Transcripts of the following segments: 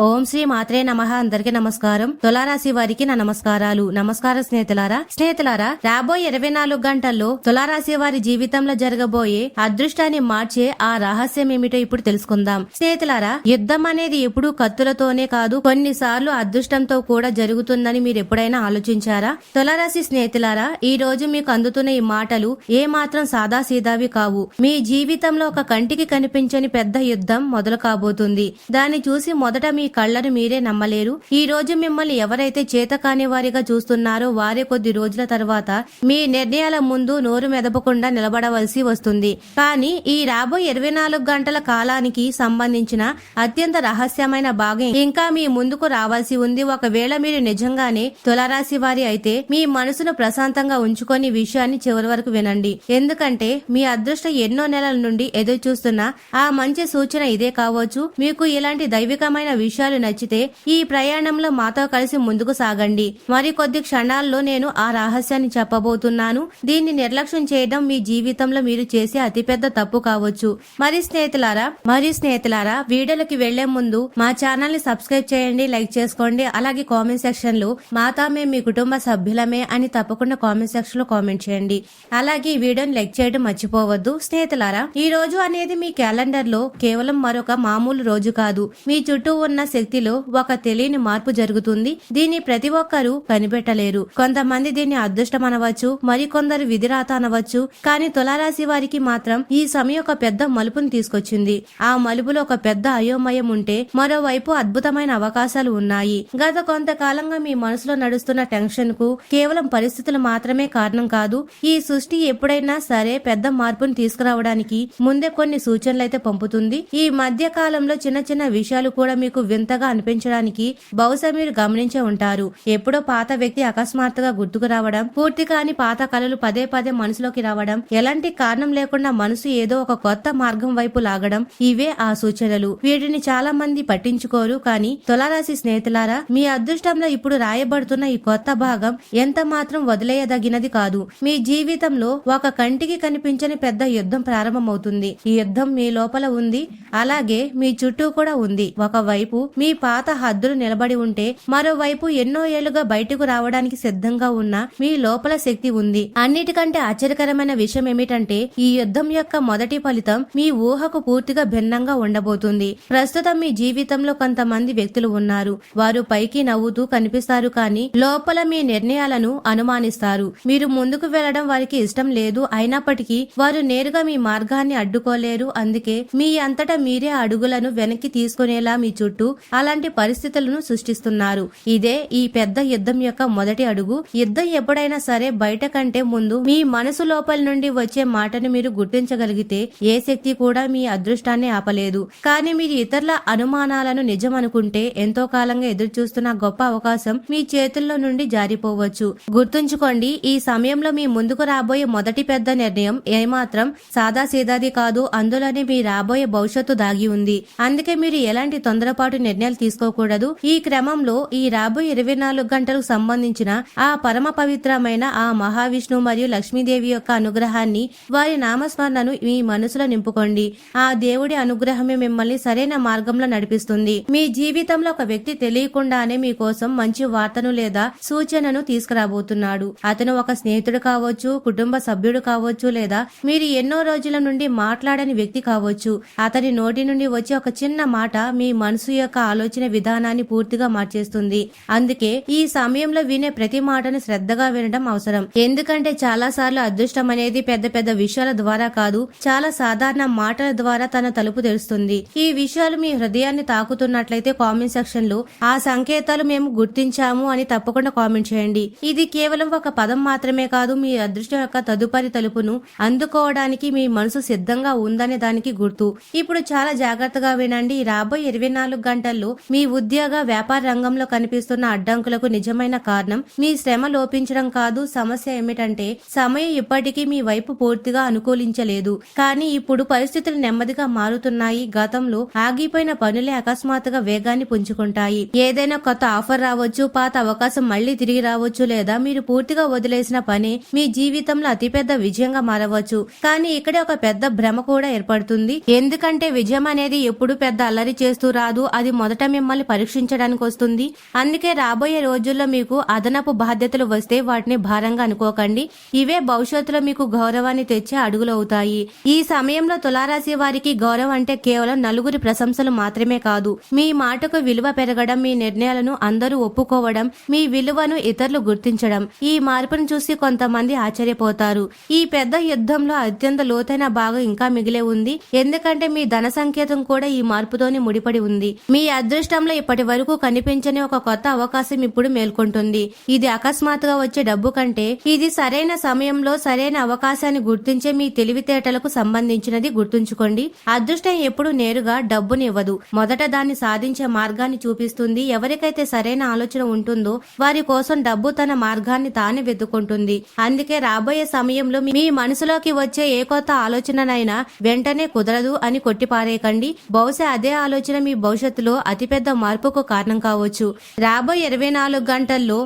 ఓం శ్రీ మాత్రే నమః. అందరికి నమస్కారం. తులారాశి వారికి నా నమస్కారాలు. నమస్కారం స్నేహితులారా, రాబోయే 24 గంటల్లో తులారాశి వారి జీవితంలో జరగబోయే అదృష్టాన్ని మార్చే ఆ రహస్యం ఏమిటో ఇప్పుడు తెలుసుకుందాం. స్నేహితులారా, యుద్ధం అనేది ఎప్పుడూ కత్తులతోనే కాదు, కొన్నిసార్లు అదృష్టంతో కూడా జరుగుతుందని మీరు ఎప్పుడైనా ఆలోచించారా? తులారాశి స్నేహితులారా, ఈ రోజు మీకు అందుతున్న ఈ మాటలు ఏ మాత్రం సాదాసీదావి కావు. మీ జీవితంలో ఒక కంటికి కనిపించని పెద్ద యుద్ధం మొదలు కాబోతుంది. దాన్ని చూసి మొదట మీ కళ్లను మీరే నమ్మలేరు. ఈ రోజు మిమ్మల్ని ఎవరైతే చేతకాని వారిగా చూస్తున్నారో వారే కొద్ది రోజుల తర్వాత మీ నిర్ణయాల ముందు నోరు మెదపకుండా నిలబడవలసి వస్తుంది. కానీ ఈ రాబోయే 24 గంటల కాలానికి సంబంధించిన అత్యంత రహస్యమైన భాగం ఇంకా మీ ముందుకు రావాల్సి ఉంది. ఒకవేళ మీరు నిజంగానే తులారాశి వారి అయితే మీ మనసును ప్రశాంతంగా ఉంచుకొని విషయాన్ని చివరి వరకు వినండి. ఎందుకంటే మీ అదృష్టం ఎన్నో నెలల నుండి ఎదురు చూస్తున్న ఆ మంచి సూచన ఇదే కావచ్చు. మీకు ఇలాంటి దైవికమైన విషయాలు నచ్చితే ఈ ప్రయాణంలో మాతో కలిసి ముందుకు సాగండి. మరికొద్ది క్షణాల్లో నేను ఆ రహస్యాన్ని చెప్పబోతున్నాను. దీన్ని నిర్లక్ష్యం చేయడం మీ జీవితంలో మీరు చేసే అతిపెద్ద తప్పు కావచ్చు. మరి స్నేహితులారా, వీడియోలకి వెళ్లే ముందు మా ఛానల్ ని సబ్స్క్రైబ్ చేయండి, లైక్ చేసుకోండి. అలాగే కామెంట్ సెక్షన్ లో మాతా మేము మీ కుటుంబ సభ్యులమే అని తప్పకుండా కామెంట్ సెక్షన్ లో కామెంట్ చేయండి. అలాగే ఈ వీడియోని లైక్ చేయడం మర్చిపోవద్దు. స్నేహితులారా, ఈ రోజు అనేది మీ క్యాలెండర్ లో కేవలం మరొక మామూలు రోజు కాదు. మీ చుట్టూ ఉన్న శక్తిలో ఒక తెలియని మార్పు జరుగుతుంది. దీన్ని ప్రతి ఒక్కరూ కనిపెట్టలేరు. కొంతమంది దీన్ని అదృష్టం అనవచ్చు, మరికొందరు విధిరాత అనవచ్చు. కానీ తులారాశి వారికి మాత్రం ఈ సమయం ఒక పెద్ద మలుపుని తీసుకొచ్చింది. ఆ మలుపులో ఒక పెద్ద అయోమయం ఉంటే మరోవైపు అద్భుతమైన అవకాశాలు ఉన్నాయి. గత కొంతకాలంగా మీ మనసులో నడుస్తున్న టెన్షన్ కు కేవలం పరిస్థితులు మాత్రమే కారణం కాదు. ఈ సృష్టి ఎప్పుడైనా సరే పెద్ద మార్పుని తీసుకురావడానికి ముందే కొన్ని సూచనలైతే పంపుతుంది. ఈ మధ్య కాలంలో చిన్న చిన్న విషయాలు కూడా మీకు వింతగా అనిపించడానికి బహుశా మీరు గమనించే ఉంటారు. ఎప్పుడో పాత వ్యక్తి అకస్మాత్తుగా గుర్తుకు రావడం, పూర్తి కాని పాత కళలు పదే పదే మనసులోకి రావడం, ఎలాంటి కారణం లేకుండా మనసు ఏదో ఒక కొత్త మార్గం వైపు లాగడం, ఇవే ఆ సూచనలు. వీటిని చాలా మంది పట్టించుకోరు. కానీ తులారాశి స్నేహితులారా, మీ అదృష్టంలో ఇప్పుడు రాయబడుతున్న ఈ కొత్త భాగం ఎంత మాత్రం వదిలేయదగినది కాదు. మీ జీవితంలో ఒక కంటికి కనిపించని పెద్ద యుద్ధం ప్రారంభమవుతుంది. ఈ యుద్ధం మీ లోపల ఉంది, అలాగే మీ చుట్టూ కూడా ఉంది. ఒకవైపు మీ పాత హద్దులు నిలబడి ఉంటే మరోవైపు ఎన్నో ఏళ్లుగా బయటకు రావడానికి సిద్ధంగా ఉన్న మీ లోపల శక్తి ఉంది. అన్నిటికంటే ఆశ్చర్యకరమైన విషయం ఏమిటంటే ఈ యుద్ధం యొక్క మొదటి ఫలితం మీ ఊహకు పూర్తిగా భిన్నంగా ఉండబోతుంది. ప్రస్తుతం మీ జీవితంలో కొంతమంది వ్యక్తులు ఉన్నారు. వారు పైకి నవ్వుతూ కనిపిస్తారు, కానీ లోపల మీ నిర్ణయాలను అనుమానిస్తారు. మీరు ముందుకు వెళ్లడం వారికి ఇష్టం లేదు. అయినప్పటికీ వారు నేరుగా మీ మార్గాన్ని అడ్డుకోలేరు. అందుకే మీ అంతటా మీరే అడుగులను వెనక్కి తీసుకునేలా మీ చుట్టూ అలాంటి పరిస్థితులను సృష్టిస్తున్నారు. ఇదే ఈ పెద్ద యుద్ధం యొక్క మొదటి అడుగు. యుద్ధం ఎప్పుడైనా సరే బయట కంటే ముందు మీ మనసు లోపల నుండి వచ్చే మాటను మీరు గుర్తించగలిగితే ఏ శక్తి కూడా మీ అదృష్టాన్ని ఆపలేదు. కానీ మీరు ఇతరుల అనుమానాలను నిజం అనుకుంటే ఎంతో కాలంగా ఎదురు చూస్తున్న గొప్ప అవకాశం మీ చేతుల్లో నుండి జారిపోవచ్చు. గుర్తుంచుకోండి, ఈ సమయంలో మీ ముందుకు రాబోయే మొదటి పెద్ద నిర్ణయం ఏమాత్రం సాదాసీదాది కాదు. అందులోనే మీ రాబోయే భవిష్యత్తు దాగి ఉంది. అందుకే మీరు ఎలాంటి తొందరపాటు నిర్ణయాలు తీసుకోకూడదు. ఈ క్రమంలో ఈ రాబోయే 24 గంటలకు సంబంధించిన ఆ పరమ పవిత్రమైన ఆ మహావిష్ణు మరియు లక్ష్మీదేవి యొక్క అనుగ్రహాన్ని, వారి నామస్మరణను మీ మనసులో నింపుకోండి. ఆ దేవుడి అనుగ్రహమే మిమ్మల్ని సరైన మార్గంలో నడిపిస్తుంది. మీ జీవితంలో ఒక వ్యక్తి తెలియకుండానే మీకోసం మంచి వార్తను లేదా సూచనను తీసుకురాబోతున్నాడు. అతను ఒక స్నేహితుడు కావచ్చు, కుటుంబ సభ్యుడు కావచ్చు, లేదా మీరు ఎన్నో రోజుల నుండి మాట్లాడని వ్యక్తి కావచ్చు. అతని నోటి నుండి వచ్చే ఒక చిన్న మాట మీ మనసు యొక్క ఆలోచన విధానాన్ని పూర్తిగా మార్చేస్తుంది. అందుకే ఈ సమయంలో వినే ప్రతి మాటను శ్రద్ధగా వినడం అవసరం. ఎందుకంటే చాలా సార్లు అదృష్టం అనేది పెద్ద పెద్ద విషయాల ద్వారా కాదు, చాలా సాధారణ మాటల ద్వారా తన తలుపు తెరుస్తుంది. ఈ విషయాలు మీ హృదయాన్ని తాకుతున్నట్లయితే కామెంట్ సెక్షన్ లో ఆ సంకేతాలు మేము గుర్తించాము అని తప్పకుండా కామెంట్ చేయండి. ఇది కేవలం ఒక పదం మాత్రమే కాదు, మీ అదృష్టం యొక్క తదుపరి తలుపును అందుకోవడానికి మీ మనసు సిద్ధంగా ఉందనే దానికి గుర్తు. ఇప్పుడు చాలా జాగ్రత్తగా వినండి. రాబోయే 24 గంటల్లో మీ ఉద్యోగ వ్యాపార రంగంలో కనిపిస్తున్న అడ్డంకులకు నిజమైన కారణం మీ శ్రమ లోపించడం కాదు. సమస్య ఏమిటంటే సమయం ఇప్పటికీ మీ వైపు పూర్తిగా అనుకూలించలేదు. కానీ ఇప్పుడు పరిస్థితులు నెమ్మదిగా మారుతున్నాయి. గతంలో ఆగిపోయిన పనులే అకస్మాత్తుగా వేగాన్ని పుంజుకుంటాయి. ఏదైనా కొత్త ఆఫర్ రావచ్చు, పాత అవకాశం మళ్లీ తిరిగి రావచ్చు, లేదా మీరు పూర్తిగా వదిలేసిన పని మీ జీవితంలో అతిపెద్ద విజయంగా మారవచ్చు. కానీ ఇక్కడే ఒక పెద్ద భ్రమ కూడా ఏర్పడుతుంది. ఎందుకంటే విజయం అనేది ఎప్పుడు పెద్ద అల్లరి చేస్తూ రాదు. అది అది మొదట మిమ్మల్ని పరీక్షించడానికి వస్తుంది. అందుకే రాబోయే రోజుల్లో మీకు అదనపు బాధ్యతలు వస్తే వాటిని భారంగా అనుకోకండి. ఇవే భవిష్యత్తులో మీకు గౌరవాన్ని తెచ్చే అడుగులు అవుతాయి. ఈ సమయంలో తులారాశి వారికి గౌరవం అంటే కేవలం నలుగురి ప్రశంసలు మాత్రమే కాదు, మీ మాటకు విలువ పెరగడం, మీ నిర్ణయాలను అందరూ ఒప్పుకోవడం, మీ విలువను ఇతరులు గుర్తించడం. ఈ మార్పును చూసి కొంతమంది ఆశ్చర్యపోతారు. ఈ పెద్ద యుద్ధంలో అత్యంత లోతైన భాగం ఇంకా మిగిలే ఉంది. ఎందుకంటే మీ ధన సంకేతం కూడా ఈ మార్పుతోనే ముడిపడి ఉంది. మీ అదృష్టంలో ఇప్పటి వరకు కనిపించని ఒక కొత్త అవకాశం ఇప్పుడు మేల్కొంటుంది. ఇది అకస్మాత్తుగా వచ్చే డబ్బు కంటే ఇది సరైన సమయంలో సరైన అవకాశాన్ని గుర్తించే మీ తెలివితేటలకు సంబంధించినది. గుర్తుంచుకోండి, అదృష్టం ఎప్పుడు నేరుగా డబ్బుని ఇవ్వదు, మొదట దాన్ని సాధించే మార్గాన్ని చూపిస్తుంది. ఎవరికైతే సరైన ఆలోచన ఉంటుందో వారి కోసం డబ్బు తన మార్గాన్ని తానే వెతుక్కుంటుంది. అందుకే రాబోయే సమయంలో మీ మనసులోకి వచ్చే ఏ కొత్త ఆలోచననైనా వెంటనే కుదరదు అని కొట్టిపారేయకండి. బహుశా అదే ఆలోచన మీ భవిష్యత్తులో అతిపెద్ద మార్పుకు కారణం కావచ్చు. రాబోయే 24 గంటల్లో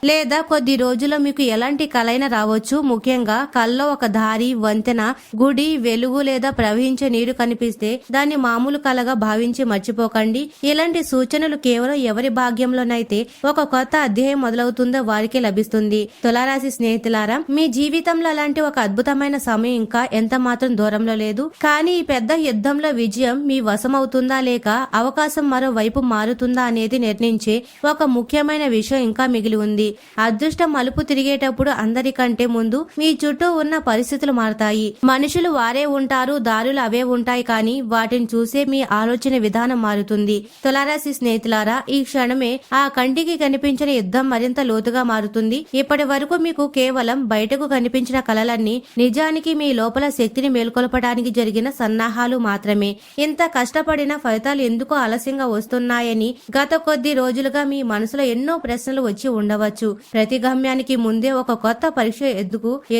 లేదా కొద్ది రోజుల్లో మీకు ఎలాంటి కలైనా రావచ్చు. ముఖ్యంగా కల్లో ఒక దారి, వంతెన, గుడి, వెలుగు లేదా ప్రవహించే నీరు కనిపిస్తే దాన్ని మామూలు కలగా భావించి మర్చిపోకండి. ఇలాంటి సూచనలు కేవలం ఎవరి భాగ్యంలోనైతే ఒక కొత్త అధ్యాయం మొదలవుతుందో వారికే లభిస్తుంది. తులారాశి స్నేహితులారా, మీ జీవితంలో అలాంటి ఒక అద్భుతమైన సమయం ఇంకా ఎంత మాత్రం దూరంలో లేదు. కానీ ఈ పెద్ద యుద్ధంలో విజయం మీ వశమవుతుందా లేక అవకాశం మరో వైపు మారుతుందా అనేది నిర్ణయించే ఒక ముఖ్యమైన విషయం ఇంకా మిగిలి ఉంది. అదృష్టం మలుపు తిరిగేటప్పుడు అందరికంటే ముందు మీ చుట్టూ ఉన్న పరిస్థితులు మారతాయి. మనుషులు వారే ఉంటారు, దారులు అవే ఉంటాయి, కానీ వాటిని చూసే మీ ఆలోచన విధానం మారుతుంది. తులారాశి స్నేహితులారా, ఈ క్షణమే ఆ కంటికి కనిపించిన యుద్ధం మరింత లోతుగా మారుతుంది. ఇప్పటి వరకు మీకు కేవలం బయటకు కనిపించిన కలలన్నీ నిజానికి మీ లోపల శక్తిని మేల్కొల్పడానికి జరిగిన సన్నాహాలు మాత్రమే. ఇంత కష్టపడిన ఫలితాలు ఎందుకు ఆలస్యంగా వస్తున్నాయని గత కొద్ది రోజులుగా మీ మనసులో ఎన్నో ప్రశ్నలు వచ్చి ఉండవచ్చు. ప్రతి గమ్యానికి ముందే ఒక కొత్త పరీక్ష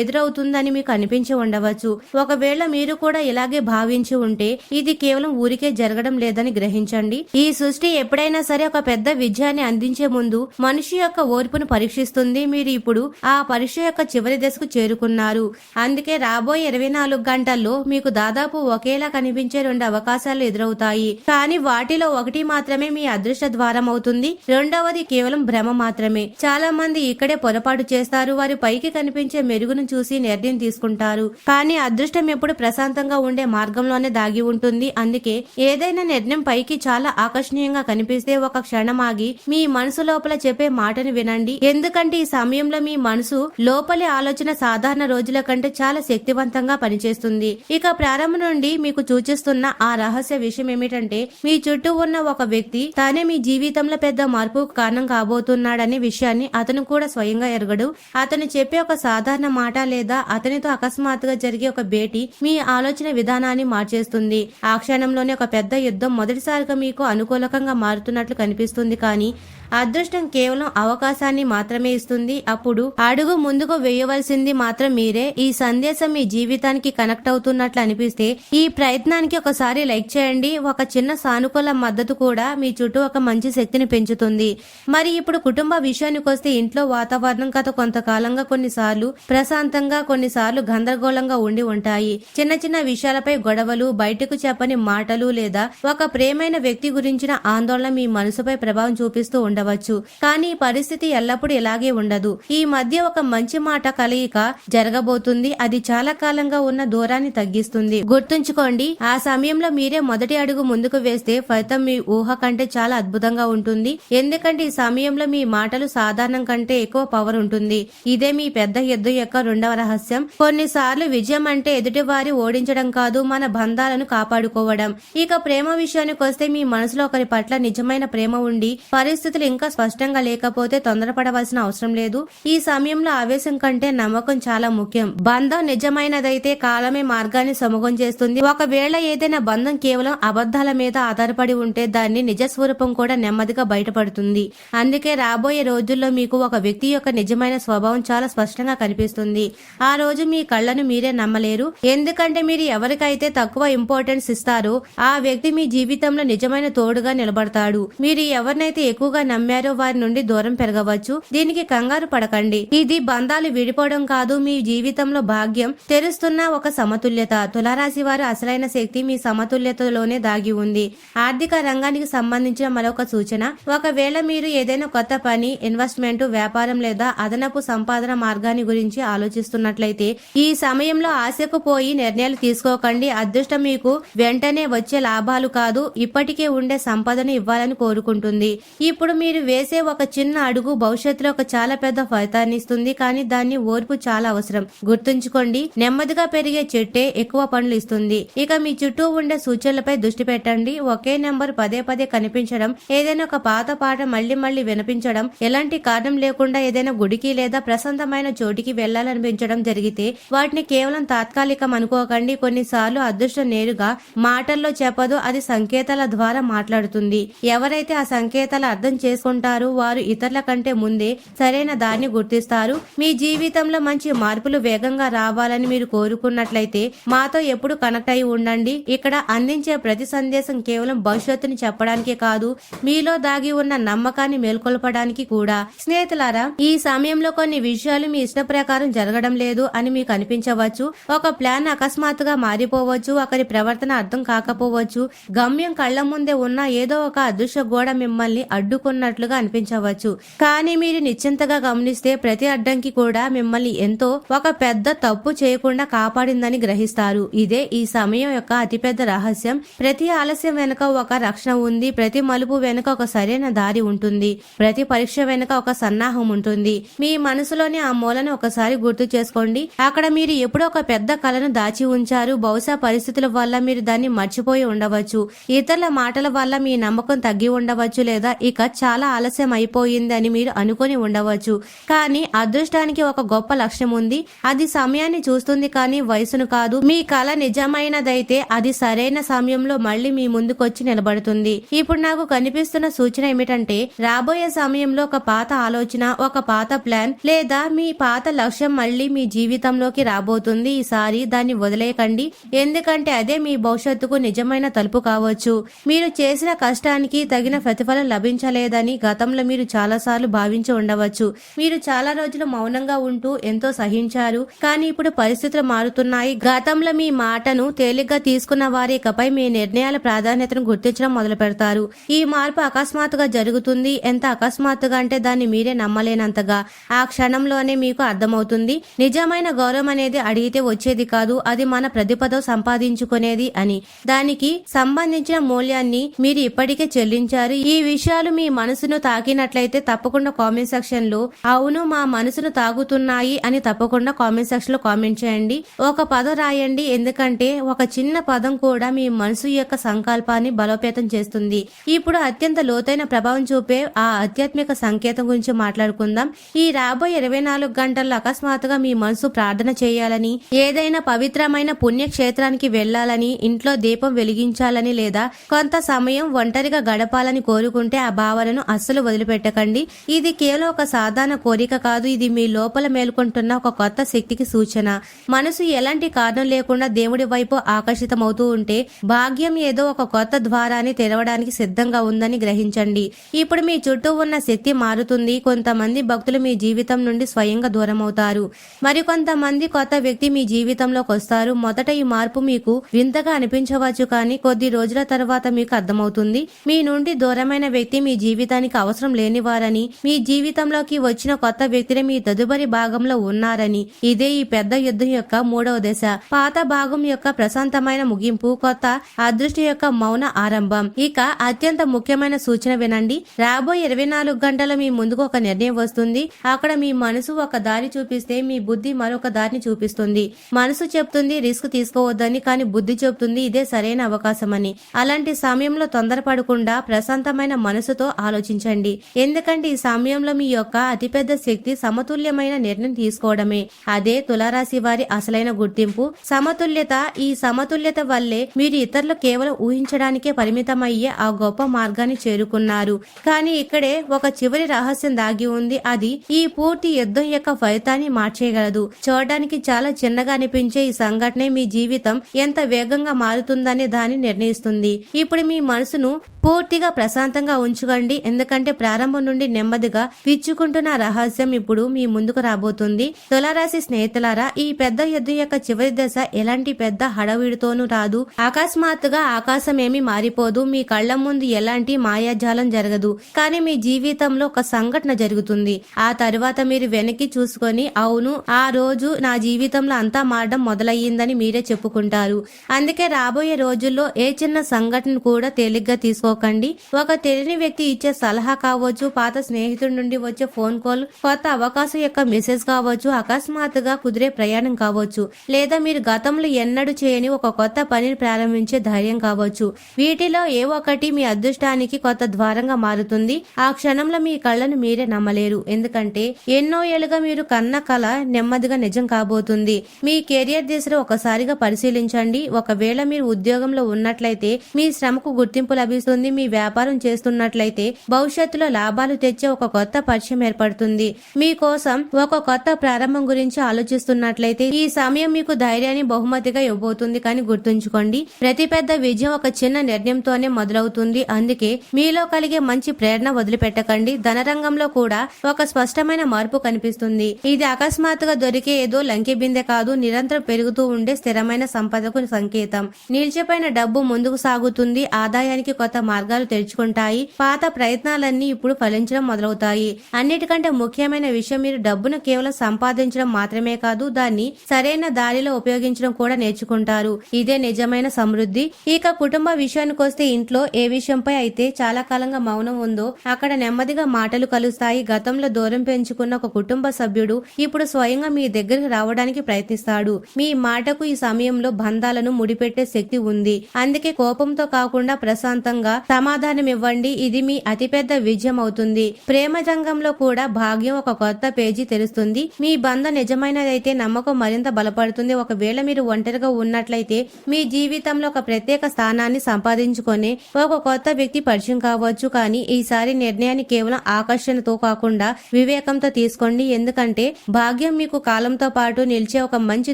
ఎదురవుతుందని మీకు అనిపించి ఉండవచ్చు. ఒకవేళ మీరు కూడా ఇలాగే భావించి ఉంటే ఇది కేవలం ఊరికే జరగడం లేదని గ్రహించండి. ఈ సృష్టి ఎప్పుడైనా సరే ఒక పెద్ద విజయాన్ని అందించే ముందు మనిషి యొక్క ఓర్పును పరీక్షిస్తుంది. మీరు ఇప్పుడు ఆ పరీక్ష యొక్క చివరి దశకు చేరుకున్నారు. అందుకే రాబోయే 24 గంటల్లో మీకు దాదాపు ఒకేలా కనిపించే 2 అవకాశాలు ఎదురవుతాయి. కానీ వాటిలో ఒకటి మాత్రమే మీ అదృష్ట ద్వారం అవుతుంది, రెండవది కేవలం భ్రమ మాత్రమే. చాలా మంది ఇక్కడే పొరపాటు చేస్తారు. వారి పైకి కనిపించే మెరుగును చూసి నిర్ణయం తీసుకుంటారు, కానీ అదృష్టం ఎప్పుడు ప్రశాంతంగా ఉండే మార్గంలోనే దాగి ఉంటుంది. అందుకే ఏదైనా నిర్ణయం పైకి చాలా ఆకర్షణీయంగా కనిపిస్తే ఒక క్షణం ఆగి మీ మనసు లోపల చెప్పే మాటను వినండి. ఎందుకంటే ఈ సమయంలో మీ మనసు లోపలి ఆలోచన సాధారణ రోజుల కంటే చాలా శక్తివంతంగా పనిచేస్తుంది. ఇక ప్రారంభం నుండి మీకు సూచిస్తున్న ఆ రహస్య విషయం ఏమిటంటే మీ చుట్టూ ఉన్న ఒక వ్యక్తి తానే మీ జీవితంలో పెద్ద మార్పుకు కారణం కాబోతున్నాడనే విషయాన్ని అతను కూడా స్వయంగా ఎరగడు. అతను చెప్పే ఒక సాధారణ మాట లేదా అతనితో అకస్మాత్తుగా జరిగే ఒక భేటీ మీ ఆలోచన విధానాన్ని మార్చేస్తుంది. ఆ క్షణంలోనే ఒక పెద్ద యుద్ధం మొదటిసారిగా మీకు అనుకూలకంగా మారుతున్నట్లు కనిపిస్తుంది. కానీ అదృష్టం కేవలం అవకాశాన్ని మాత్రమే ఇస్తుంది. అప్పుడు అడుగు ముందుకు వేయవలసింది మాత్రం మీరే. ఈ సందేశం మీ జీవితానికి కనెక్ట్ అవుతున్నట్లు అనిపిస్తే ఈ ప్రయత్నానికి ఒకసారి లైక్ చేయండి. ఒక చిన్న సానుకూల మద్దతు కూడా మీ చుట్టూ ఒక మంచి శక్తిని పెంచుతుంది. మరి ఇప్పుడు కుటుంబ విషయానికి వస్తే ఇంట్లో వాతావరణం గత కొంతకాలంగా కొన్నిసార్లు ప్రశాంతంగా, కొన్నిసార్లు గందరగోళంగా ఉండి ఉంటాయి. చిన్న చిన్న విషయాలపై గొడవలు, బయటకు చెప్పని మాటలు లేదా ఒక ప్రేమైన వ్యక్తి గురించిన ఆందోళన మీ మనసుపై ప్రభావం చూపిస్తూ ఉండవచ్చు. కానీ ఈ పరిస్థితి ఎల్లప్పుడూ ఇలాగే ఉండదు. ఈ మధ్య ఒక మంచి మాట కలయిక జరగబోతుంది. అది చాలా కాలంగా ఉన్న దూరాన్ని తగ్గిస్తుంది. గుర్తుంచుకోండి, ఆ సమయంలో మీరే మొదటి అడుగు ముందుకు వేస్తే ఫలితం మీ ఊహ కంటే చాలా అద్భుతంగా ఉంటుంది. ఎందుకంటే ఈ సమయంలో మీ మాటలు సాధారణం కంటే ఎక్కువ పవర్ ఉంటుంది. ఇదే మీ పెద్ద యుద్ధం యొక్క 2వ రహస్యం. కొన్నిసార్లు విజయం అంటే ఎదుటివారి ఓడించడం కాదు, మన బంధాలను కాపాడుకోవడం. ఇక ప్రేమ విషయానికి వస్తే మీ మనసులో ఒకరి పట్ల నిజమైన ప్రేమ ఉండి పరిస్థితులు ఇంకా స్పష్టంగా లేకపోతే తొందరపడవలసిన అవసరం లేదు. ఈ సమయంలో ఆవేశం కంటే నమ్మకం చాలా ముఖ్యం. బంధం నిజమైనదైతే కాలమే మార్గాన్ని సమగం చేస్తుంది. ఒకవేళ ఏదైనా బంధం కేవలం అబద్ధాల మీద ఆధారపడి ఉంటే దాన్ని నిజ స్వరూపం కూడా నెమ్మదిగా బయటపడుతుంది. అందుకే రాబోయే రోజుల్లో మీకు ఒక వ్యక్తి యొక్క నిజమైన స్వభావం చాలా స్పష్టంగా కనిపిస్తుంది. ఆ రోజు మీ కళ్ళను మీరే నమ్మలేరు. ఎందుకంటే మీరు ఎవరికైతే తక్కువ ఇంపార్టెన్స్ ఇస్తారో ఆ వ్యక్తి మీ జీవితంలో నిజమైన తోడుగా నిలబడతాడు. మీరు ఎవరినైతే ఎక్కువగా నమ్మారో వారి నుండి దూరం పెరగవచ్చు. దీనికి కంగారు పడకండి. ఇది బంధాలు విడిపోవడం కాదు, మీ జీవితంలో భాగ్యం తెరుస్తున్న ఒక సమతుల్యత. తులారాశి వారు అసలైన శక్తి మీ సమతుల్యతలోనే దాగి ఉంది. ఆర్థిక రంగానికి సంబంధించిన మరొక సూచన, ఒకవేళ మీరు ఏదైనా కొత్త పని, ఇన్వెస్ట్మెంట్, వ్యాపారం లేదా అదనపు సంపాదన మార్గాన్ని గురించి ఆలోచిస్తున్నట్లయితే ఈ సమయంలో ఆశకు పోయి నిర్ణయాలు తీసుకోకండి. అదృష్టం మీకు వెంటనే వచ్చే లాభాలు కాదు, ఇప్పటికే ఉండే సంపదను ఇవ్వాలని కోరుకుంటుంది. ఇప్పుడు మీరు వేసే ఒక చిన్న అడుగు భవిష్యత్తులో ఒక చాలా పెద్ద ఫలితాన్ని ఇస్తుంది. కానీ దాన్ని ఓర్పు చాలా అవసరం. గుర్తుంచుకోండి, నెమ్మదిగా పెరిగే చెట్టే ఎక్కువ పండ్లు ఇస్తుంది. ఇక మీ చుట్టూ ఉండే సూచనలపై దృష్టి పెట్టండి. ఒకే నెంబర్ పదే పదే కనిపించడం, ఏదైనా ఒక పాత పాట మళ్లీ మళ్లీ వినిపించడం, ఎలాంటి కారణం లేకుండా ఏదైనా గుడికి లేదా ప్రశాంతమైన చోటికి వెళ్లాలనిపించడం జరిగితే వాటిని కేవలం తాత్కాలికం అనుకోకండి. కొన్నిసార్లు అదృష్టం నేరుగా మాటల్లో చెప్పదు, అది సంకేతాల ద్వారా మాట్లాడుతుంది. ఎవరైతే ఆ సంకేతాలు అర్థం చేసుకుంటారో వారు ఇతరుల కంటే ముందే సరైన దారిని గుర్తిస్తారు. మీ జీవితంలో మంచి మార్పులు వేగంగా రావాలని మీరు కోరుకున్నట్లయితే మాతో ఎప్పుడు కనెక్ట్ అయి ఉండండి. ఇక్కడ అందించే ప్రతి సందేశం కేవలం భవిష్యత్తుని చెప్పడానికి కాదు, మీలో దాగి ఉన్న నమ్మకాన్ని మేల్కొల్పడానికి కూడా. స్నేహితులారా, ఈ సమయంలో కొన్ని విషయాలు మీ ఇష్ట ప్రకారం జరగడం లేదు అని మీకు అనిపించవచ్చు. ఒక ప్లాన్ అకస్మాత్తుగా మారిపోవచ్చు, ఒకరి ప్రవర్తన అర్థం కాకపోవచ్చు, గమ్యం కళ్ల ముందే ఉన్న ఏదో ఒక అదృశ్య గోడ మిమ్మల్ని అడ్డుకున్నట్లుగా అనిపించవచ్చు. కానీ మీరు నిశ్చింతగా గమనిస్తే ప్రతి అడ్డంకి కూడా మిమ్మల్ని ఎంతో ఒక పెద్ద తప్పు చేయకుండా కాపాడిందని గ్రహిస్తారు. ఇదే ఈ సమయం యొక్క అతిపెద్ద రహస్యం. ప్రతి ఆలస్యం వెనుక ఒక రక్షణ ఉంది, ప్రతి మలుపు వెనుక ఒక సరైన దారి ఉంటుంది, ప్రతి పరీక్ష వెనుక ఒక సన్నాహం ఉంటుంది. మీ మనసులోని ఆ మూలను ఒకసారి గుర్తు చేసుకోండి. అక్కడ మీరు ఎప్పుడో ఒక పెద్ద కలను దాచి ఉంచారు. బహుశా పరిస్థితుల వల్ల మీరు దాన్ని మర్చిపోయి ఉండవచ్చు, ఇతరుల మాటల వల్ల మీ నమ్మకం తగ్గి ఉండవచ్చు, లేదా ఇక చాలా ఆలస్యం అయిపోయింది అని మీరు అనుకుని ఉండవచ్చు. కానీ అదృష్టానికి ఒక గొప్ప లక్ష్యం ఉంది. అది సమయాన్ని చూస్తుంది కానీ వయసును కాదు. మీ కల నిజమైనదైతే అది సరైన సమయంలో మళ్లీ మీ ముందుకొచ్చి నిలబడుతుంది. ఇప్పుడు నాకు కనిపిస్తున్న సూచన ఏమిటంటే, రాబోయే సమయంలో ఒక పాత ఆలోచన, ఒక పాత ప్లాన్ లేదా మీ పాత లక్ష్యం మళ్లీ మీ జీవితంలోకి రాబోతుంది. ఈసారి దాన్ని వదిలేయకండి, ఎందుకంటే అదే మీ భవిష్యత్తుకు నిజమైన తలుపు కావచ్చు. మీరు చేసిన కష్టానికి తగిన ప్రతిఫలం లభించలేదని గతంలో మీరు చాలాసార్లు భావించి ఉండవచ్చు. మీరు చాలా రోజులు మౌనంగా ఉంటూ ఎంతో సహించారు. కానీ ఇప్పుడు పరిస్థితులు మారుతున్నాయి. గతంలో మీ మాటను తేలిగ్గా తీసుకున్న వారి ఇకపై మీ నిర్ణయాల ప్రాధాన్యతను గుర్తించడం మొదలు పెడతారు. ఈ మార్పు అకస్మాత్తుగా జరుగుతుంది. ఎంత అకస్మాత్తుగా అంటే దాన్ని మీరే నమ్మలేనంతగా. ఆ క్షణంలోనే మీకు అర్థమవుతుంది, నిజమైన గౌరవం అనేది అడిగితే వచ్చేది కాదు, అది మన ప్రతిపదో సంపాదించుకునేది అని. దానికి సంబంధించిన మూల్యాన్ని మీరు ఇప్పటికే చెల్లించారు. ఈ విషయాలు మీ మనసును తాకినట్లయితే తప్పకుండా కామెంట్ సెక్షన్ లో అవును మా మనసును తాగుతున్నాయి అని తప్పకుండా కామెంట్ సెక్షన్ లో కామెంట్ చేయండి. ఒక పదం రాయండి, ఎందుకంటే ఒక చిన్న పదం కూడా మీ మనసు యొక్క సంకల్పాన్ని బలోపేతం చేస్తుంది. ఇప్పుడు అత్యంత లోతైన ప్రభావం చూపే ఆ ఆధ్యాత్మిక సంకేతం గురించి మాట్లాడుకుందాం. ఈ రాబోయే 24 గంటల్లో అకస్మాత్తుగా మీ మనసు ప్రార్థన చేయాలని, ఏదైనా పవిత్రమైన పుణ్యక్షేత్రానికి వెళ్లాలని, ఇంట్లో దీపం వెలిగించాలని లేదా కొంత సమయం ఒంటరిగా గడపాలని కోరుకుంటే ఆ భావనను అస్సలు వదిలిపెట్టకండి. ఇది కేవలం ఒక సాధారణ కోరిక కాదు, ఇది మీ లోపల మేల్కొంటున్న ఒక కొత్త శక్తికి సూచన. మనసు ఎలాంటి కారణం లేకుండా దేవుడి వైపు ఆకర్షితమవుతూ ఉంటే భాగ్యం ఏదో ఒక కొత్త ద్వారాన్ని తెరవడానికి సిద్ధంగా ఉందని గ్రహించండి. ఇప్పుడు మీ చుట్టూ ఉన్న శక్తి మారుతుంది. కొంతమంది భక్తులు మీ జీవితం నుండి స్వయంగా దూరం అవుతారు, మరికొంతమంది కొత్త వ్యక్తి మీ జీవితంలోకి వస్తారు. మొదట ఈ మార్పు మీకు వింతగా అనిపించవచ్చు, కానీ కొద్ది రోజుల తర్వాత మీకు అర్థమవుతుంది. మీ నుండి దూరమైన వ్యక్తి మీ జీవితానికి అవసరం లేనివారని, మీ జీవితంలోకి వచ్చిన కొత్త వ్యక్తిని మీ తదుపరి భాగంలో ఉన్నారని. ఇదే ఈ పెద్ద యుద్ధం యొక్క 3వ దశ. పాత భాగం యొక్క ప్రశాంతమైన ముగింపు, కొత్త అదృష్టి యొక్క మౌన ఆరంభం. ఇక అత్యంత ముఖ్యమైన సూచన వినండి. రాబోయే 24 గంటల మీ ముందుకు ఒక నిర్ణయం వస్తుంది. అక్కడ మీ మనసు ఒక దారి చూపిస్తే మీ బుద్ధి మరొక దారిని చూపిస్తుంది. మనసు చెప్తుంది రిస్క్ తీసుకోవద్దని, కానీ బుద్ధి చెప్తుంది ఇదే సరైన అవకాశమని. అలాంటి సమయంలో తొందరపడకుండా ప్రశాంతమైన మనసుతో ఆలోచించండి, ఎందుకంటే ఈ సమయంలో మీ యొక్క అతిపెద్ద శక్తి సమతుల్యమైన నిర్ణయం తీసుకోవడమే. అదే తులారాశి వారి అసలైన గుర్తింపు, సమతుల్యత. ఈ సమతుల్యత వల్లే మీరు ఇతరులు కేవలం ఊహించడానికే పరిమితమయ్యే ఆ గొప్ప మార్గాన్ని చేరుకున్నారు. కానీ ఇక్కడే ఒక చివరి రహస్యం దాగి ఉంది. అది ఈ పూర్తి యుద్ధం యొక్క ఫలితాన్ని మార్చేయగలదు. చూడడానికి చాలా చిన్నగా అనిపించే ఈ సంఘటనే మీ జీవితం ఎంత వేగంగా మారుతుందనే దాన్ని నిర్ణయిస్తుంది. ఇప్పుడు మీ మనసును పూర్తిగా ప్రశాంతంగా ఉంచుకోండి, ఎందుకంటే ప్రారంభం నుండి నెమ్మదిగా విచ్చుకుంటున్న రహస్యం ఇప్పుడు మీ ముందుకు రాబోతుంది. తులారాశి స్నేహితులారా, ఈ పెద్ద యుద్ధం యొక్క చివరి దశ ఎలాంటి పెద్ద హడావిడితోనూ రాదు. అకస్మాత్తుగా ఆకాశం ఏమీ మారిపోదు. మీ కళ్ల ముందు ఎలాంటి మాయాజాలం జరగదు. కానీ మీ జీవితంలో ఒక సంఘటన జరుగుతుంది. ఆ తరువాత మీరు వెనక్కి చూసుకొని అవును, ఆ రోజు నా జీవితంలో అంతా మారడం మొదలయ్యిందని మీరే చెప్పుకుంటారు. అందుకే రాబోయే రోజుల్లో ఏ చిన్న సంఘటన కూడా తేలిగ్గా తీసుకోకండి. ఒక తెలియని వ్యక్తి ఇచ్చే సలహా కావచ్చు, పాత స్నేహితుడి నుండి వచ్చే ఫోన్ కాల్, కొత్త అవకాశం యొక్క మెసేజ్ కావచ్చు, అకస్మాత్తుగా కుదిరే ప్రయాణం కావచ్చు, లేదా మీరు గతంలో ఎన్నడూ చేయని ఒక కొత్త పనిని ప్రారంభించే ధైర్యం కావచ్చు. వీటిలో ఏ ఒక్కటి మీ అదృష్టానికి కొత్త ద్వారంగా మారుతుంది. ఆ క్షణంలో మీ కళ్ళను మీరే నమ్మలేరు. ఎందుకంటే ఎన్నో ఏళ్లుగా మీరు కన్న కల నెమ్మదిగా నిజం కాబోతుంది. మీ కెరియర్ దిశలో ఒకసారిగా పరిశీలించండి. ఒకవేళ మీరు ఉద్యోగంలో ఉన్నట్లయితే మీ శ్రమకు గుర్తింపు లభిస్తుంది. మీ వ్యాపారం చేస్తున్నట్లయితే భవిష్యత్తులో లాభాలు తెచ్చే ఒక కొత్త పరిచయం ఏర్పడుతుంది. మీకోసం ఒక కొత్త ప్రారంభం గురించి ఆలోచిస్తున్నట్లయితే ఈ సమయం మీకు ధైర్యాన్ని బహుమతిగా ఇవ్వబోతుంది. కానీ గుర్తుంచుకోండి, ప్రతి పెద్ద విజయం ఒక చిన్న నిర్ణయంతోనే మొదలవుతుంది. అందుకే మీలో కలిగే మంచి ప్రేరణ వదిలిపెట్టకండి. ధనరంగంలో కూడా ఒక స్పష్టమైన మార్పు కనిపిస్తుంది. ఇది అకస్మాత్తుగా దొరికే ఏదో లంకె బిందె కాదు, నిరంతరం పెరుగుతూ ఉండే స్థిరమైన సంపదకు సంకేతం. నిలిచిపోయిన డబ్బు ముందుకు సాగుతుంది. ఆదాయానికి కొత్త మార్గాలు తెరుచుకుంటాయి. పాత ప్రయత్నాలన్నీ ఇప్పుడు ఫలించడం మొదలవుతాయి. అన్నిటికంటే ముఖ్యమైన విషయం, మీరు డబ్బును కేవలం సంపాదించడం మాత్రమే కాదు, దాన్ని సరైన దారిలో ఉపయోగించడం కూడా నేర్చుకుంటారు. ఇదే నిజమైన సమృద్ధి. ఇక కుటుంబ విషయానికి వస్తే, ఇంట్లో ఏ విషయంపై అయితే చాలా కాలంగా మౌనం ఉందో అక్కడ నెమ్మదిగా మాటలు కలుస్తాయి. గతంలో దూరం పెంచుకున్న ఒక కుటుంబ సభ్యుడు ఇప్పుడు స్వయంగా మీ దగ్గరికి రావడానికి ప్రయత్నిస్తాడు. మీ మాటకు ఈ సమయంలో బంధాలను ముడిపెట్టే శక్తి ఉంది. అందుకే కోపంతో కాకుండా ప్రశాంతంగా సమాధానం ఇవ్వండి. ఇది మీ అతిపెద్ద విజయం అవుతుంది. ప్రేమ రంగంలో కూడా భాగ్యం ఒక కొత్త పేజీ తెరుస్తుంది. మీ బంధం నిజమైనదైతే నమ్మకం మరింత బలపడుతుంది. ఒకవేళ మీరు ఒంటరిగా ఉన్నట్లయితే మీ జీవితంలో ఒక ప్రత్యేక స్థానాన్ని సంపాదించుకొని ఒక కొత్త వ్యక్తి పరిచయం కావచ్చు. కానీ ఈసారి నిర్ణయాన్ని కేవలం ఆకర్షణతో కాకుండా వివేకంతో తీసుకోండి. ఎందుకంటే భాగ్యం మీకు కాలంతో పాటు నిలిచే ఒక మంచి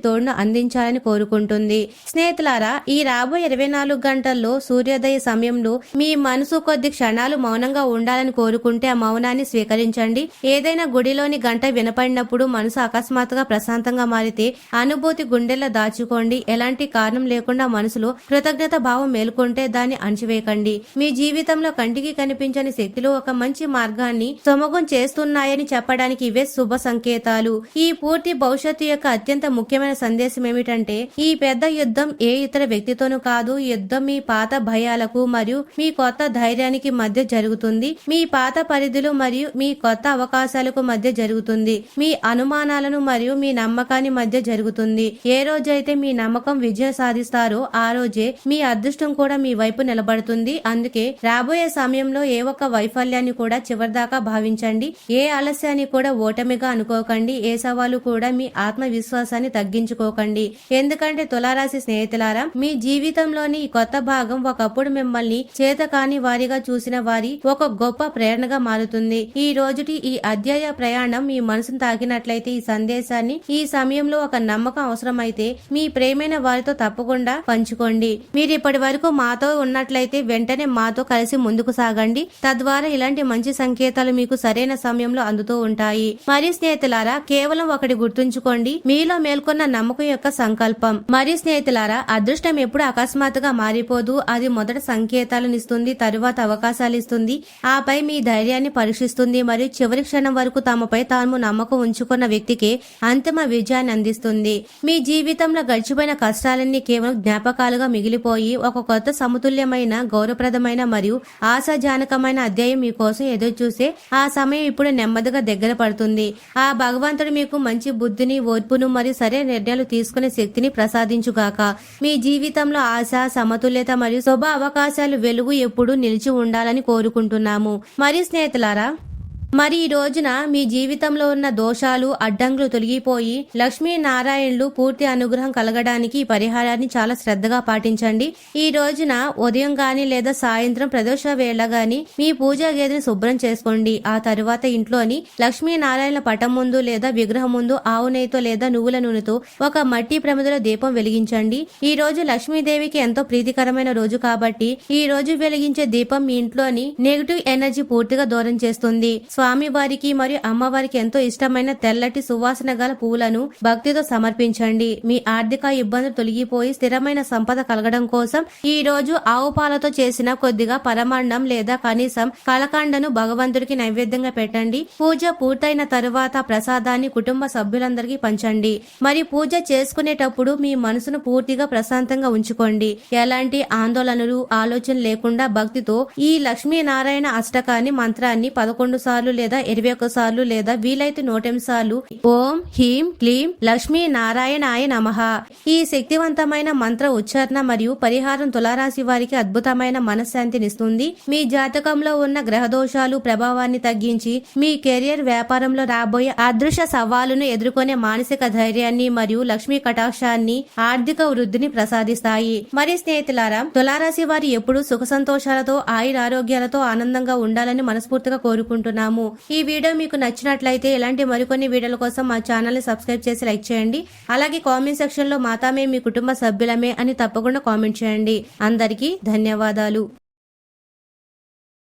తోడును అందించాలని కోరుకుంటుంది. స్నేహితులారా, ఈ రాబోయే 24 గంటల్లో సూర్యోదయ సమయంలో మీ మనసు కొద్ది క్షణాలు మౌనంగా ఉండాలని కోరుకుంటే ఆ మౌనాన్ని స్వీకరించండి. ఏదైనా గుడిలోని గంట వినపడినప్పుడు మనసు అకస్మాత్తుగా ప్రశాంతంగా మారితే అనుభూతి గుండెల్లో దాచుకోండి. ఎలాంటి కారణం లేకుండా మనసులో కృతజ్ఞత భావం మేల్కొంటే దాన్ని అణచివేయకండి. మీ జీవితంలో కంటికి కనిపించని శక్తులు ఒక మంచి మార్గాన్ని సుమగం చేస్తున్నాయని చెప్పడానికి ఇవే శుభ సంకేతాలు. ఈ పూర్తి భవిష్యత్తు యొక్క అత్యంత ముఖ్యమైన సందేశం ఏమిటంటే, ఈ పెద్ద యుద్ధం ఏ ఇతర వ్యక్తితోనూ కాదు. యుద్ధం మీ పాత భయాలకు మరియు మీ కొత్త ధైర్యానికి మధ్య జరుగుతుంది. మీ పాత పరిధులు మరియు మీ కొత్త అవకాశాలకు మధ్య జరుగుతుంది. మీ అనుమానాలను మరియు మీ నమ్మకాన్ని మధ్య జరుగుతుంది. ఏ రోజైతే మీ నమ్మకం విజయం సాధిస్తారో ఆ రోజే మీ అదృష్టం కూడా మీ వైపు నిలబడుతుంది. అందుకే రాబోయే సమయంలో ఏ ఒక్క వైఫల్యాన్ని కూడా చివరిదాకా భావించండి. ఏ ఆలస్యాన్ని కూడా ఓటమిగా అనుకోకండి. ఏ సవాలు కూడా మీ ఆత్మవిశ్వాసాన్ని తగ్గించుకోకండి. ఎందుకంటే తులారాశి స్నేహితులారా, మీ జీవితంలోని ఈ కొత్త భాగం ఒకప్పుడు మిమ్మల్ని చేతకాని వారిగా చూసిన వారి ఒక గొప్ప ప్రేరణగా మారుతుంది. ఈ రోజుటి ఈ అధ్యాయ ప్రయాణం మీ మనసును తాకినట్లయితే ఈ సందేశాన్ని ఈ సమయంలో ఒక నమ్మకం అవసరమైతే మీ ప్రేమైన వారితో తప్పకుండా పంచుకోండి. మీరు ఇప్పటి వరకు మాతో ఉన్నట్లయితే వెంటనే మాతో కలిసి ముందుకు సాగండి. తద్వారా ఇలాంటి మంచి సంకేతాలు మీకు సరైన సమయంలో అందుతూ ఉంటాయి. మరియు స్నేహితులారా, కేవలం ఒకటి గుర్తుంచుకోండి, మీలో మేల్కొన్న నమ్మకం యొక్క సంకల్పం. మరియు స్నేహితులారా, అదృష్టం ఎప్పుడు అకస్మాత్తుగా మారిపోదు. అది మొదట సంకేతాలను ఇస్తుంది, తరువాత అవకాశాలు ఇస్తుంది, ఆపై మీ ధైర్యాన్ని పరీక్షిస్తుంది మరియు చివరి క్షణం వరకు తమపై తాము నమ్మకం ఉంచుకున్న వ్యక్తికి అంతిమ విజయాన్ని అందిస్తుంది. మీ జీవితంలో గడిచిపోయిన కష్టాలన్నీ కేవలం జ్ఞాపకాలుగా మిగిలిపోయి ఒక కొత్త సమతుల్యమైన, గౌరవప్రదమైన మరియు ఆశాజనకమైన అధ్యాయం మీకోసం ఎదురు చూసే ఆ సమయం ఇప్పుడు నెమ్మదిగా దగ్గర పడుతుంది. ఆ భగవంతుడు మీకు మంచి బుద్ధిని, ఓర్పును మరియు సరైన నిర్ణయాలు తీసుకునే శక్తిని ప్రసాదించుగాక. మీ జీవితంలో ఆశ, సమతుల్యత మరియు శుభ అవకాశాలు, వెలుగు ఎప్పుడూ నిలిచి ఉండాలని కోరుకుంటున్నాము. మరియు స్నేహితులారా, మరి ఈ రోజున మీ జీవితంలో ఉన్న దోషాలు అడ్డంకులు తొలగిపోయి లక్ష్మీ నారాయణులు పూర్తి అనుగ్రహం కలగడానికి ఈ పరిహారాన్ని చాలా శ్రద్ధగా పాటించండి. ఈ రోజున ఉదయం గాని లేదా సాయంత్రం ప్రదోష వేళ గాని మీ పూజా గదిని శుభ్రం చేసుకోండి. ఆ తరువాత ఇంట్లోని లక్ష్మీ నారాయణ పటం ముందు లేదా విగ్రహం ముందు ఆవు నెయ్యితో లేదా నువ్వుల నూనెతో ఒక మట్టి ప్రమిదలో దీపం వెలిగించండి. ఈ రోజు లక్ష్మీదేవికి ఎంతో ప్రీతికరమైన రోజు కాబట్టి ఈ రోజు వెలిగించే దీపం మీ ఇంట్లోని నెగిటివ్ ఎనర్జీ పూర్తిగా దూరం చేస్తుంది. స్వామి వారికి మరియు అమ్మవారికి ఎంతో ఇష్టమైన తెల్లటి సువాసన గల పూలను భక్తితో సమర్పించండి. మీ ఆర్థిక ఇబ్బందులు తొలగిపోయి స్థిరమైన సంపద కలగడం కోసం ఈ రోజు ఆవు పాలతో చేసిన కొద్దిగా పరమాన్నం లేదా కనీసం కలకండను భగవంతుడికి నైవేద్యంగా పెట్టండి. పూజ పూర్తయిన తరువాత ప్రసాదాన్ని కుటుంబ సభ్యులందరికీ పంచండి. మరి పూజ చేసుకునేటప్పుడు మీ మనసును పూర్తిగా ప్రశాంతంగా ఉంచుకోండి. ఎలాంటి ఆందోళనలు ఆలోచన లేకుండా భక్తితో ఈ లక్ష్మీనారాయణ అష్టకాన్ని మంత్రాన్ని 11 సార్లు లేదా 21 సార్లు లేదా వీలైతే 108 సార్లు ఓం హ్రీం క్లీం లక్ష్మీ నారాయణాయ నమః ఈ శక్తివంతమైన మంత్ర ఉచ్చారణ మరియు పరిహారం తులారాశి వారికి అద్భుతమైన మనశ్శాంతినిస్తుంది. మీ జాతకంలో ఉన్న గ్రహ దోషాలు ప్రభావాన్ని తగ్గించి మీ కెరియర్ వ్యాపారంలో రాబోయే అదృశ్య సవాలును ఎదుర్కొనే మానసిక ధైర్యాన్ని మరియు లక్ష్మీ కటాక్షాన్ని ఆర్థిక వృద్ధిని ప్రసాదిస్తాయి. మరి స్నేహితులారా, తులారాశి వారి ఎప్పుడూ సుఖ సంతోషాలతో ఆయురారోగ్యాలతో ఆనందంగా ఉండాలని మనస్ఫూర్తిగా కోరుకుంటున్నాము. ఈ వీడియో మీకు నచ్చినట్లయితే ఇలాంటి మరికొన్ని వీడియోల కోసం మా ఛానల్ ని సబ్స్క్రైబ్ చేసి లైక్ చేయండి. అలాగే కామెంట్ సెక్షన్ లో మాతామే మీ కుటుంబ సభ్యులమే అని తప్పకుండా కామెంట్ చేయండి. అందరికీ ధన్యవాదాలు.